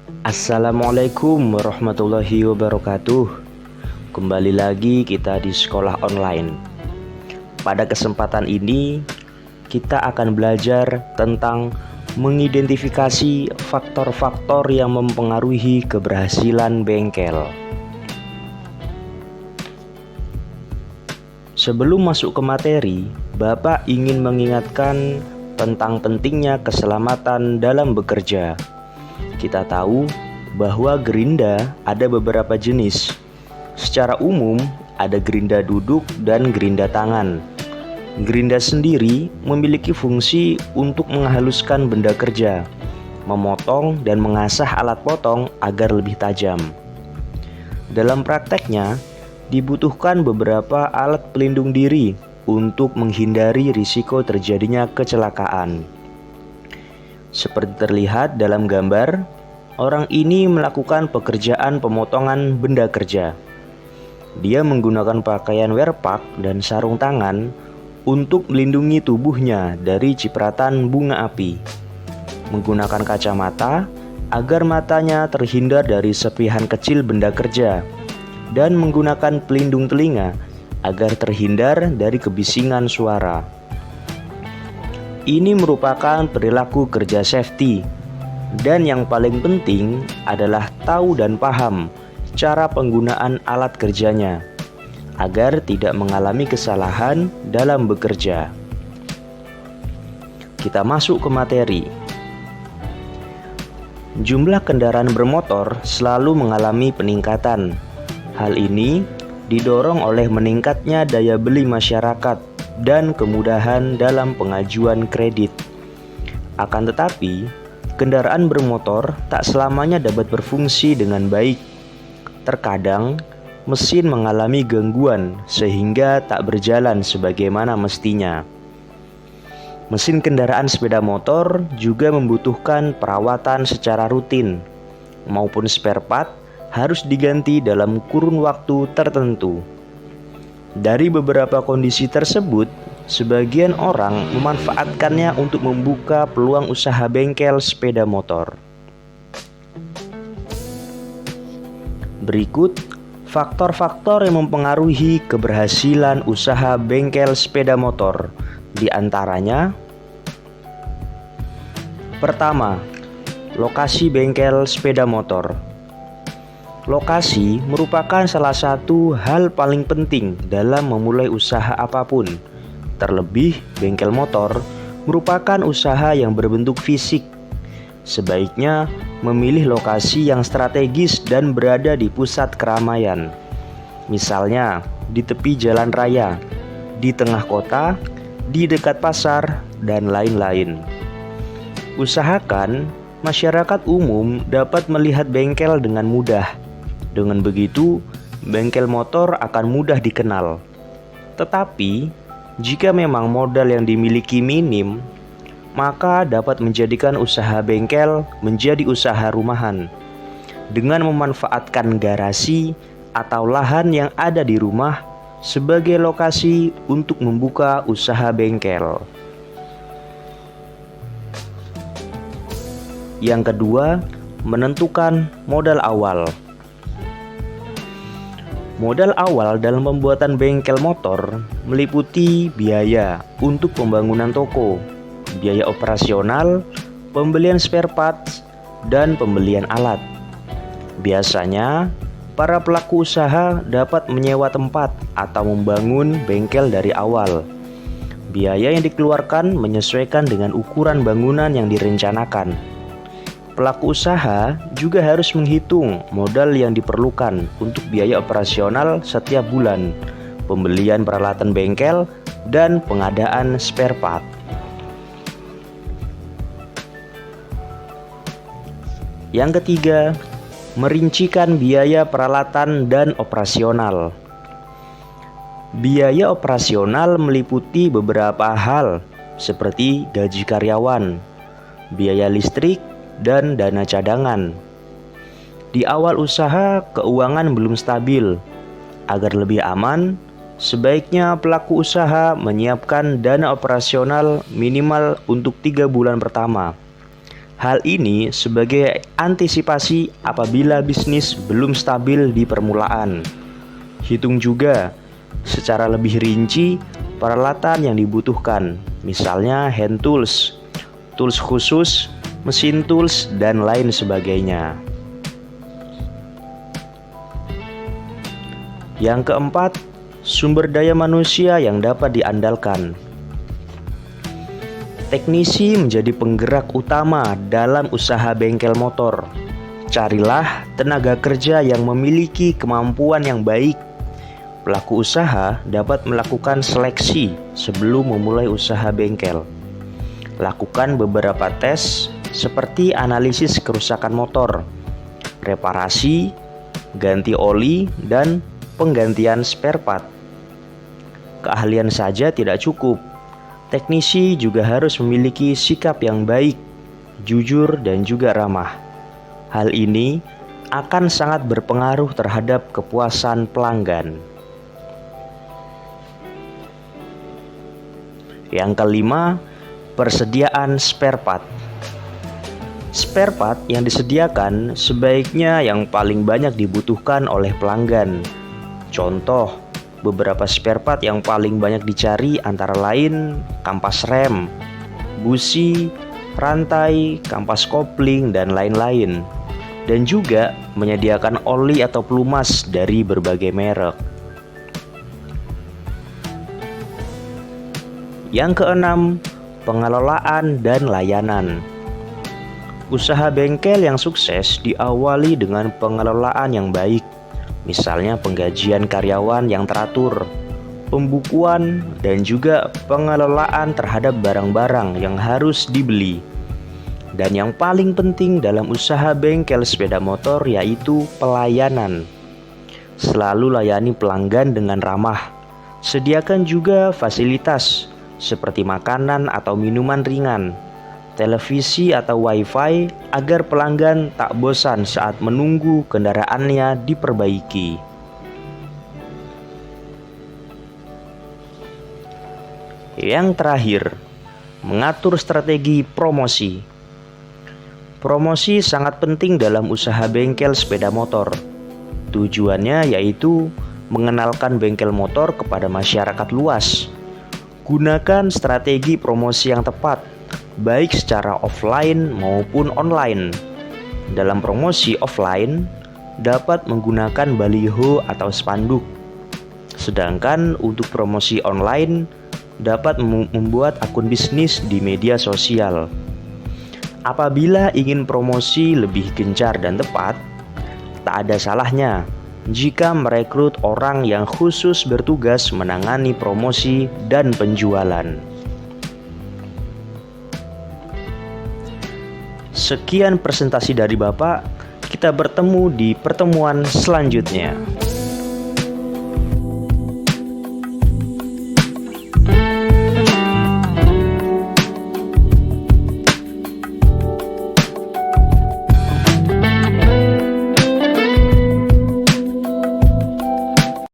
Assalamualaikum warahmatullahi wabarakatuh. Kembali lagi kita di sekolah online. Pada kesempatan ini kita akan belajar tentang mengidentifikasi faktor-faktor yang mempengaruhi keberhasilan bengkel. Sebelum masuk ke materi, Bapak ingin mengingatkan tentang pentingnya keselamatan dalam bekerja. Kita tahu bahwa gerinda ada beberapa jenis. Secara umum, ada gerinda duduk dan gerinda tangan. Gerinda sendiri memiliki fungsi untuk menghaluskan benda kerja, memotong dan mengasah alat potong agar lebih tajam. Dalam prakteknya, dibutuhkan beberapa alat pelindung diri untuk menghindari risiko terjadinya kecelakaan. Seperti terlihat dalam gambar, orang ini melakukan pekerjaan pemotongan benda kerja. Dia menggunakan pakaian werpak dan sarung tangan untuk melindungi tubuhnya dari cipratan bunga api. Menggunakan kacamata agar matanya terhindar dari serpihan kecil benda kerja, dan menggunakan pelindung telinga agar terhindar dari kebisingan suara. Ini merupakan perilaku kerja safety, dan yang paling penting adalah tahu dan paham cara penggunaan alat kerjanya agar tidak mengalami kesalahan dalam bekerja. Kita masuk ke materi. Jumlah kendaraan bermotor selalu mengalami peningkatan. Hal ini didorong oleh meningkatnya daya beli masyarakat dan kemudahan dalam pengajuan kredit. Akan tetapi, kendaraan bermotor tak selamanya dapat berfungsi dengan baik. Terkadang, mesin mengalami gangguan sehingga tak berjalan sebagaimana mestinya. Mesin kendaraan sepeda motor juga membutuhkan perawatan secara rutin, maupun spare part harus diganti dalam kurun waktu tertentu. Dari beberapa kondisi tersebut, sebagian orang memanfaatkannya untuk membuka peluang usaha bengkel sepeda motor. Berikut faktor-faktor yang mempengaruhi keberhasilan usaha bengkel sepeda motor. Di antaranya, pertama, lokasi bengkel sepeda motor. Lokasi merupakan salah satu hal paling penting dalam memulai usaha apapun. Terlebih, bengkel motor merupakan usaha yang berbentuk fisik. Sebaiknya memilih lokasi yang strategis dan berada di pusat keramaian. Misalnya, di tepi jalan raya, di tengah kota, di dekat pasar, dan lain-lain. Usahakan masyarakat umum dapat melihat bengkel dengan mudah. Dengan begitu, bengkel motor akan mudah dikenal. Tetapi, jika memang modal yang dimiliki minim, maka dapat menjadikan usaha bengkel menjadi usaha rumahan. Dengan memanfaatkan garasi atau lahan yang ada di rumah sebagai lokasi untuk membuka usaha bengkel. Yang kedua, menentukan modal awal. Modal awal dalam pembuatan bengkel motor meliputi biaya untuk pembangunan toko, biaya operasional, pembelian spare parts, dan pembelian alat. Biasanya, para pelaku usaha dapat menyewa tempat atau membangun bengkel dari awal. Biaya yang dikeluarkan menyesuaikan dengan ukuran bangunan yang direncanakan. Pelaku usaha juga harus menghitung modal yang diperlukan untuk biaya operasional setiap bulan, pembelian peralatan bengkel, dan pengadaan spare part. Yang ketiga, merincikan biaya peralatan dan operasional. Biaya operasional meliputi beberapa hal seperti gaji karyawan, biaya listrik, dan dana cadangan. Di awal usaha, keuangan belum stabil. Agar lebih aman, sebaiknya pelaku usaha menyiapkan dana operasional minimal untuk 3 bulan pertama. Hal ini sebagai antisipasi apabila bisnis belum stabil di permulaan. Hitung juga secara lebih rinci peralatan yang dibutuhkan, misalnya hand tools, tools khusus, mesin tools, dan lain sebagainya. Yang keempat, sumber daya manusia yang dapat diandalkan. Teknisi menjadi penggerak utama dalam usaha bengkel motor. Carilah tenaga kerja yang memiliki kemampuan yang baik. Pelaku usaha dapat melakukan seleksi sebelum memulai usaha bengkel. Lakukan beberapa tes seperti analisis kerusakan motor, reparasi, ganti oli, dan penggantian spare part. Keahlian saja tidak cukup. Teknisi juga harus memiliki sikap yang baik, jujur, dan juga ramah. Hal ini akan sangat berpengaruh terhadap kepuasan pelanggan. Yang kelima, persediaan spare part. Spare part yang disediakan sebaiknya yang paling banyak dibutuhkan oleh pelanggan. Contoh, beberapa spare part yang paling banyak dicari antara lain kampas rem, busi, rantai, kampas kopling, dan lain-lain. Dan juga menyediakan oli atau pelumas dari berbagai merek. Yang keenam, pengelolaan dan layanan. Usaha bengkel yang sukses diawali dengan pengelolaan yang baik. Misalnya penggajian karyawan yang teratur, pembukuan, dan juga pengelolaan terhadap barang-barang yang harus dibeli. Dan yang paling penting dalam usaha bengkel sepeda motor yaitu pelayanan. Selalu layani pelanggan dengan ramah. Sediakan juga fasilitas seperti makanan atau minuman ringan, televisi atau wifi agar pelanggan tak bosan saat menunggu kendaraannya diperbaiki. Yang terakhir, mengatur strategi promosi. Promosi sangat penting dalam usaha bengkel sepeda motor. Tujuannya yaitu mengenalkan bengkel motor kepada masyarakat luas. Gunakan strategi promosi yang tepat, baik secara offline maupun online. Dalam promosi offline, dapat menggunakan baliho atau spanduk. Sedangkan untuk promosi online, dapat membuat akun bisnis di media sosial. Apabila ingin promosi lebih gencar dan tepat, tak ada salahnya jika merekrut orang yang khusus bertugas menangani promosi dan penjualan. Sekian presentasi dari Bapak, kita bertemu di pertemuan selanjutnya.